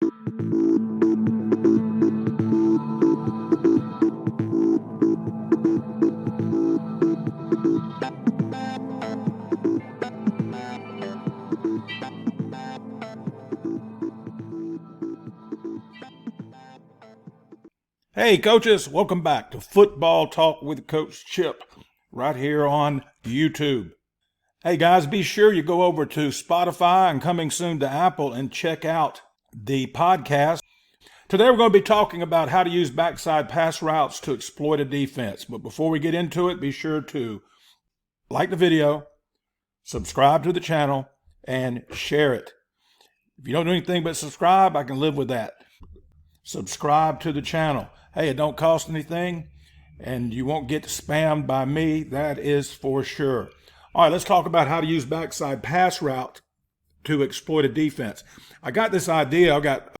Hey coaches, welcome back to Football Talk with Coach Chip right here on YouTube. Hey guys, be sure you go over to Spotify and coming soon to Apple and check out the podcast. Today we're going to be talking about how to use backside pass routes to exploit a defense. But before we get into it, be sure to like the video, subscribe to the channel, and share it. If you don't do anything but subscribe, I can live with that. Subscribe to the channel. Hey, it don't cost anything, and you won't get spammed by me, that is for sure. All right, let's talk about how to use backside pass route to exploit a defense. I got this idea. I got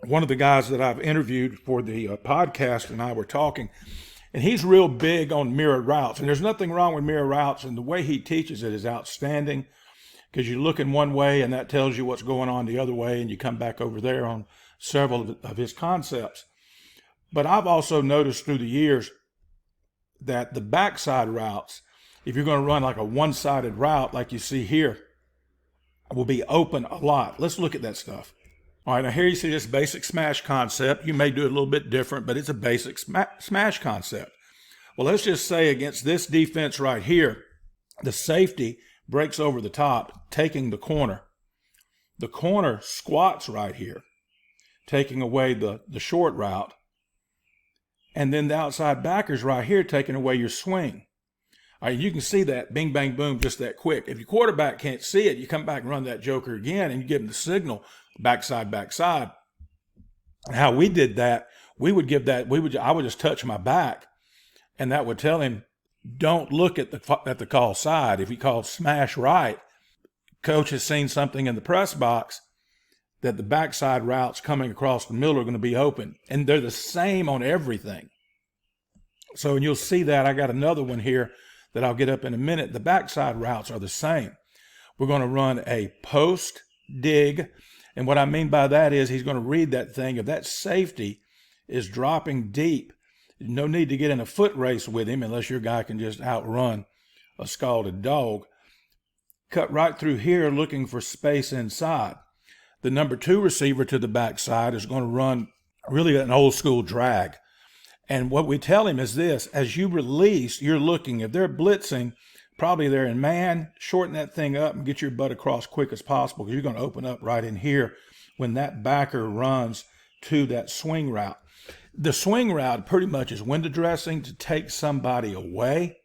one of the guys that I've interviewed for the podcast and I were talking, and he's real big on mirror routes. And there's nothing wrong with mirror routes, and the way he teaches it is outstanding because you look in one way and that tells you what's going on the other way, and you come back over there on several of his concepts. But I've also noticed through the years that the backside routes, if you're going to run like a one-sided route like you see here, will be open a lot. Let's look at that stuff. All right, now here you see this basic smash concept. You may do it a little bit different, but it's a basic smash concept. Well, let's just say against this defense right here, the safety breaks over the top, taking the corner. The corner squats right here, taking away the short route. And then the outside backers right here taking away your swing. All right, you can see that bing, bang, boom, just that quick. If your quarterback can't see it, you come back and run that joker again and you give him the signal, backside, backside. And how we did that, I would just touch my back and that would tell him, don't look at the call side. If he calls smash right, coach has seen something in the press box that the backside routes coming across the middle are going to be open. And they're the same on everything. So you'll see that. I got another one here that I'll get up in a minute. The backside routes are the same. We're going to run a post dig. And what I mean by that is he's going to read that thing. If that safety is dropping deep, no need to get in a foot race with him unless your guy can just outrun a scalded dog. Cut right through here looking for space inside. The number 2 receiver to the backside is going to run really an old school drag. And what we tell him is this: as you release, you're looking, if they're blitzing, probably they're in man, shorten that thing up and get your butt across quick as possible because you're going to open up right in here when that backer runs to that swing route. The swing route pretty much is window dressing to take somebody away.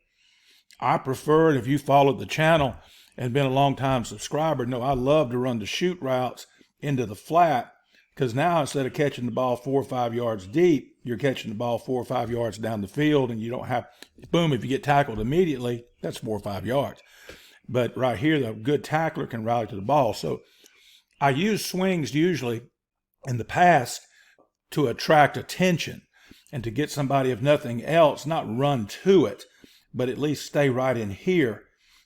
I prefer it. If you followed the channel and been a long time subscriber, know I love to run the shoot routes into the flat, because now instead of catching the ball 4 or 5 yards deep, you're catching the ball 4 or 5 yards down the field, and you don't have, boom, if you get tackled immediately, that's 4 or 5 yards. But right here, the good tackler can rally to the ball. So I use swings usually in the past to attract attention and to get somebody, if nothing else, not run to it, but at least stay right in here,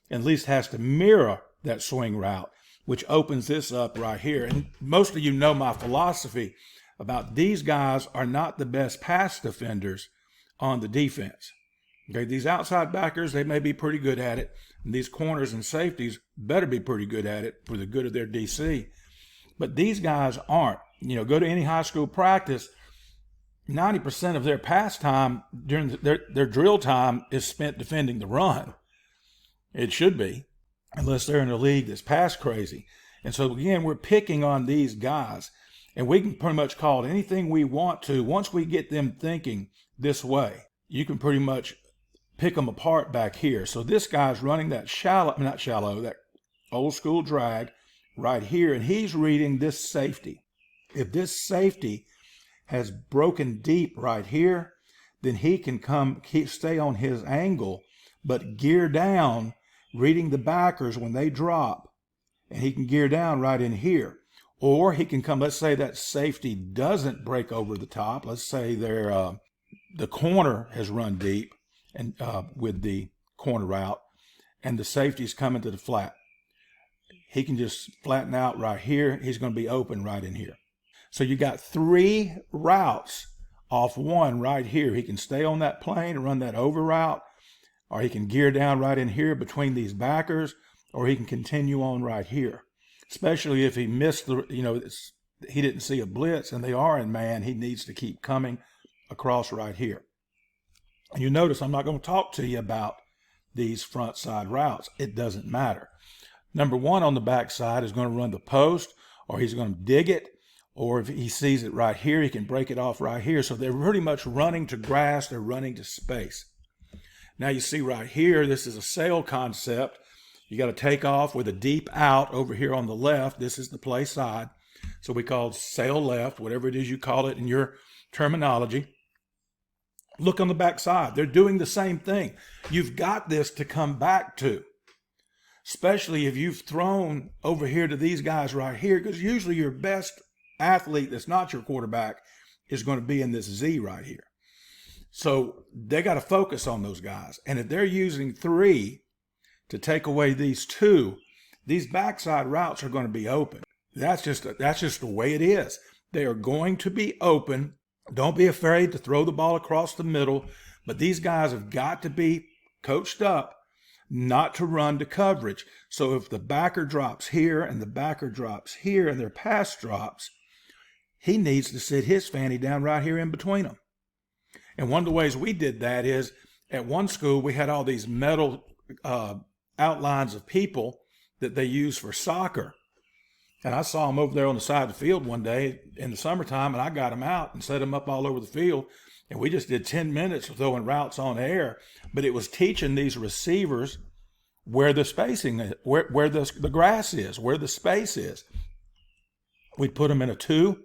and at least has to mirror that swing route, which opens this up right here. And most of you know my philosophy about these guys are not the best pass defenders on the defense. Okay, these outside backers, they may be pretty good at it. And these corners and safeties better be pretty good at it for the good of their DC. But these guys aren't. You know, go to any high school practice, 90% of their pass time during their drill time is spent defending the run. It should be, unless they're in a league that's pass crazy. And so again, we're picking on these guys, and we can pretty much call it anything we want to. Once we get them thinking this way, you can pretty much pick them apart back here. So this guy's running that that old school drag right here, and he's reading this safety. If this safety has broken deep right here, then he can stay on his angle, but gear down, reading the backers when they drop, and he can gear down right in here. Or he can come, let's say that safety doesn't break over the top. Let's say the corner has run deep and with the corner route, and the safety's coming to the flat. He can just flatten out right here. He's going to be open right in here. So you got 3 routes off one right here. He can stay on that plane and run that over route, or he can gear down right in here between these backers, or he can continue on right here. Especially if he missed the, he didn't see a blitz and they are in man, he needs to keep coming across right here. And you notice I'm not going to talk to you about these front side routes. It doesn't matter. Number 1 on the back side is going to run the post, or he's going to dig it, or if he sees it right here, he can break it off right here. So they're pretty much running to grass, they're running to space. Now you see right here, this is a sail concept. You got to take off with a deep out over here on the left. This is the play side. So we call sail left, whatever it is you call it in your terminology. Look on the back side. They're doing the same thing. You've got this to come back to, especially if you've thrown over here to these guys right here, because usually your best athlete that's not your quarterback is going to be in this Z right here. So they got to focus on those guys. And if they're using 3 to take away these 2, these backside routes are going to be open. That's just the way it is. They are going to be open. Don't be afraid to throw the ball across the middle, but these guys have got to be coached up not to run to coverage. So if the backer drops here and the backer drops here and their pass drops, he needs to sit his fanny down right here in between them. And one of the ways we did that is at one school, we had all these metal outlines of people that they use for soccer. And I saw them over there on the side of the field one day in the summertime, and I got them out and set them up all over the field. And we just did 10 minutes of throwing routes on air, but it was teaching these receivers where the spacing is, where the grass is, where the space is. We'd put them in a 2,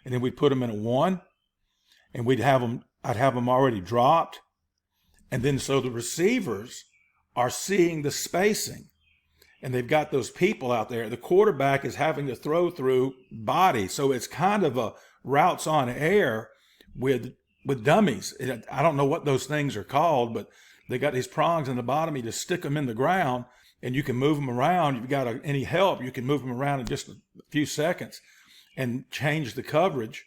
and then we'd put them in a 1, and I'd have them already dropped. And then so the receivers are seeing the spacing, and they've got those people out there. The quarterback is having to throw through body. So it's kind of a routes on air with dummies. I don't know what those things are called, but they got these prongs in the bottom. You just stick them in the ground and you can move them around. If you've got any help, you can move them around in just a few seconds and change the coverage.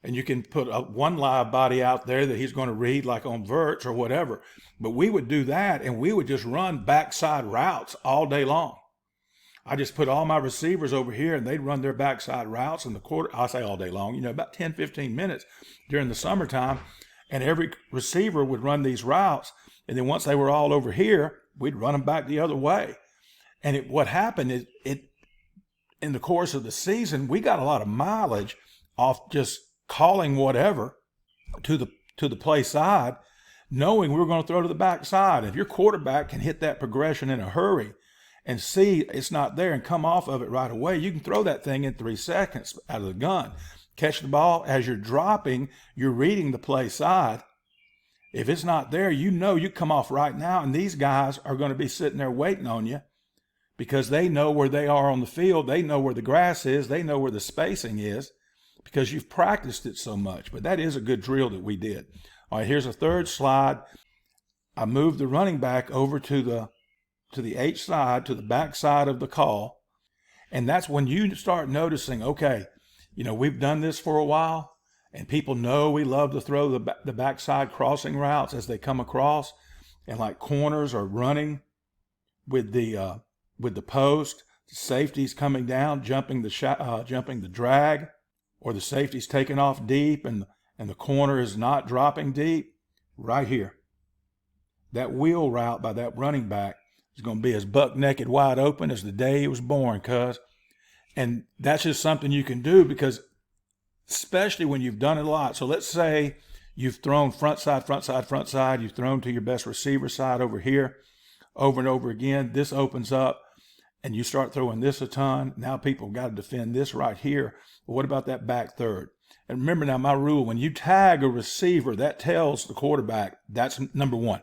And you can put one live body out there that he's going to read, like on verts or whatever. But we would do that, and we would just run backside routes all day long. I just put all my receivers over here, and they'd run their backside routes in the quarter. I say all day long, about 10, 15 minutes during the summertime. And every receiver would run these routes. And then once they were all over here, we'd run them back the other way. And what happened is, in the course of the season, we got a lot of mileage off just calling whatever to the play side, knowing we were going to throw to the back side. If your quarterback can hit that progression in a hurry and see it's not there and come off of it right away, you can throw that thing in 3 seconds out of the gun. Catch the ball as you're dropping, you're reading the play side. If it's not there, you come off right now, and these guys are going to be sitting there waiting on you because they know where they are on the field. They know where the grass is. They know where the spacing is, because you've practiced it so much. But that is a good drill that we did. All right, here's a third slide. I moved the running back over to the H side, to the back side of the call. And that's when you start noticing, okay, we've done this for a while, and people know we love to throw the backside crossing routes as they come across, and like corners are running with the post, the safety's coming down, jumping the drag, or the safety's taking off deep and the corner is not dropping deep. Right here, that wheel route by that running back is going to be as buck naked wide open as the day he was born, cuz. And that's just something you can do, because especially when you've done it a lot. So let's say you've thrown front side, you've thrown to your best receiver side over here over and over again. This opens up and you start throwing this a ton. Now people got to defend this right here. But what about that back third? And remember now, my rule, when you tag a receiver, that tells the quarterback that's number 1.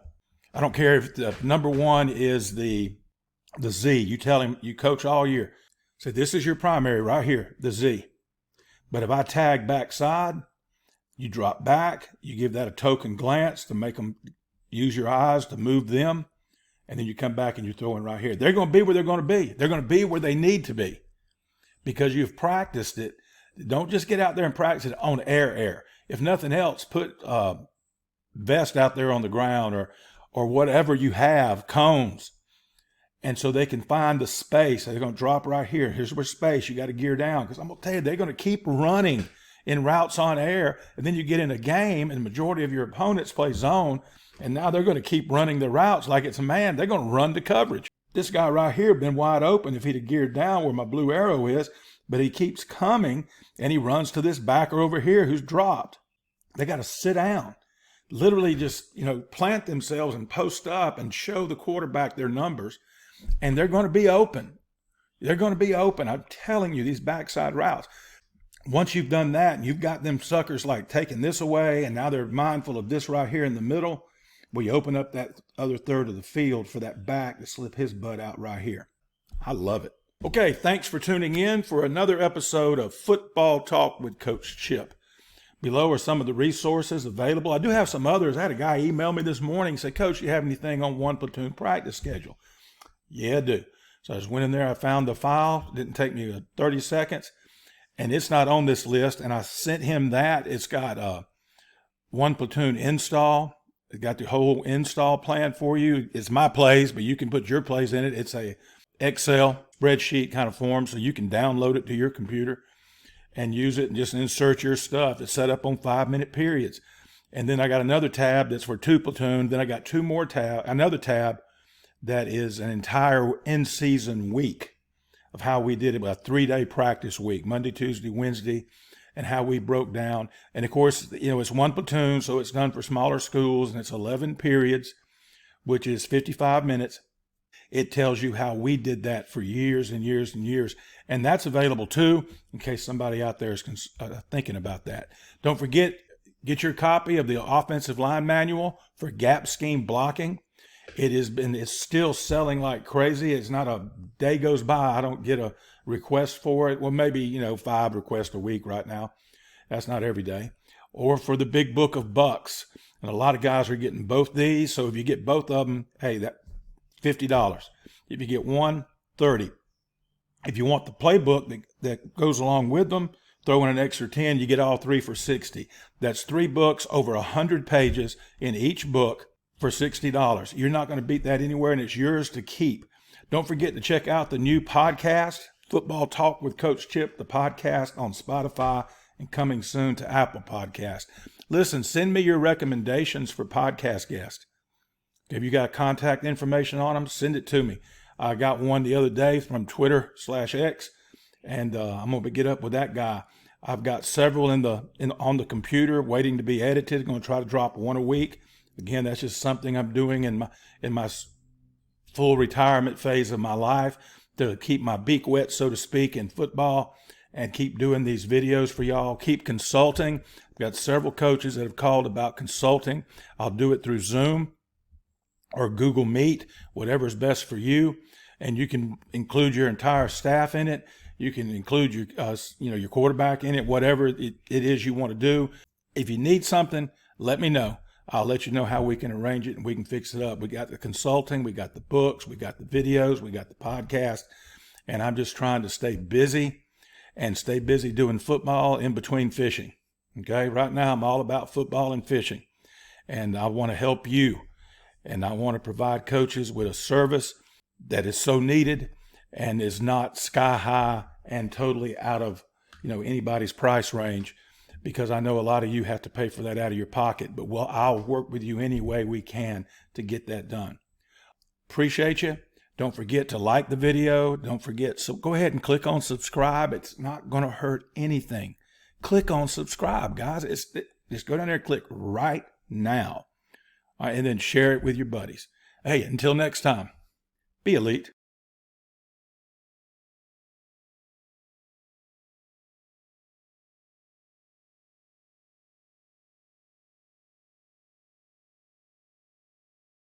I don't care if the number 1 is the Z. You tell him, you coach all year. Say, this is your primary right here, the Z. But if I tag backside, you drop back, you give that a token glance to make them use your eyes to move them, and then you come back and you're throwing right here. They're going to be where they're going to be. They're going to be where they need to be because you've practiced it. Don't just get out there and practice it on air. If nothing else, put vest out there on the ground or whatever you have, cones. And so they can find the space. They're going to drop right here. Here's where space. You got to gear down, because I'm going to tell you, they're going to keep running in routes on air. And then you get in a game and the majority of your opponents play zone. And now they're going to keep running the routes like it's a man. They're going to run to coverage. This guy right here been wide open if he'd have geared down where my blue arrow is, but he keeps coming and he runs to this backer over here who's dropped. They got to sit down, literally just, plant themselves and post up and show the quarterback their numbers. And they're going to be open. They're going to be open. I'm telling you, these backside routes. Once you've done that and you've got them suckers like taking this away, and now they're mindful of this right here in the middle, we open up that other third of the field for that back to slip his butt out right here. I love it. Okay, thanks for tuning in for another episode of Football Talk with Coach Chip. Below are some of the resources available. I do have some others. I had a guy email me this morning and say, Coach, you have anything on one platoon practice schedule? Yeah, I do. So I just went in there. I found the file. It didn't take me 30 seconds. And it's not on this list. And I sent him that. It's got one platoon install. It's got the whole install plan for you. It's my plays, but you can put your plays in it. It's a Excel spreadsheet kind of form, so you can download it to your computer and use it and just insert your stuff. It's set up on 5-minute periods. And then I got another tab that's for 2 platoon. Then I got another tab that is an entire in-season week of how we did it, a 3-day practice week, Monday, Tuesday, Wednesday, and how we broke down. And of course, it's one platoon, so it's done for smaller schools, and it's 11 periods, which is 55 minutes. It tells you how we did that for years and years and years. And that's available too, in case somebody out there is thinking about that. Don't forget, get your copy of the offensive line manual for gap scheme blocking. It's still selling like crazy. It's not a day goes by I don't get a request for it. Well, maybe, 5 requests a week right now. That's not every day. Or for the big book of bucks. And a lot of guys are getting both these. So if you get both of them, hey, that $50. If you get one, $30. If you want the playbook that goes along with them, throw in an extra 10, you get all 3 for $60. That's 3 books, over 100 pages in each book for $60. You're not going to beat that anywhere, and it's yours to keep. Don't forget to check out the new podcast, Football Talk with Coach Chip, the podcast on Spotify and coming soon to Apple Podcast. Listen, send me your recommendations for podcast guests. If you got contact information on them, send it to me. I got one the other day from Twitter/X, and I'm going to get up with that guy. I've got several on the computer waiting to be edited. I'm going to try to drop one a week. Again, that's just something I'm doing in my full retirement phase of my life to keep my beak wet, so to speak, in football, and keep doing these videos for y'all. Keep consulting. I've got several coaches that have called about consulting. I'll do it through Zoom or Google Meet, whatever is best for you. And you can include your entire staff in it. You can include your quarterback in it, whatever it is you want to do. If you need something, let me know. I'll let you know how we can arrange it and we can fix it up. We got the consulting, we got the books, we got the videos, we got the podcast. And I'm just trying to stay busy doing football in between fishing. Okay, right now I'm all about football and fishing. And I want to help you. And I want to provide coaches with a service that is so needed and is not sky high and totally out of anybody's price range, because I know a lot of you have to pay for that out of your pocket. But I'll work with you any way we can to get that done. Appreciate you. Don't forget to like the video. Don't forget. So go ahead and click on subscribe. It's not going to hurt anything. Click on subscribe, guys. Just go down there and click right now. All right, and then share it with your buddies. Hey, until next time, be elite.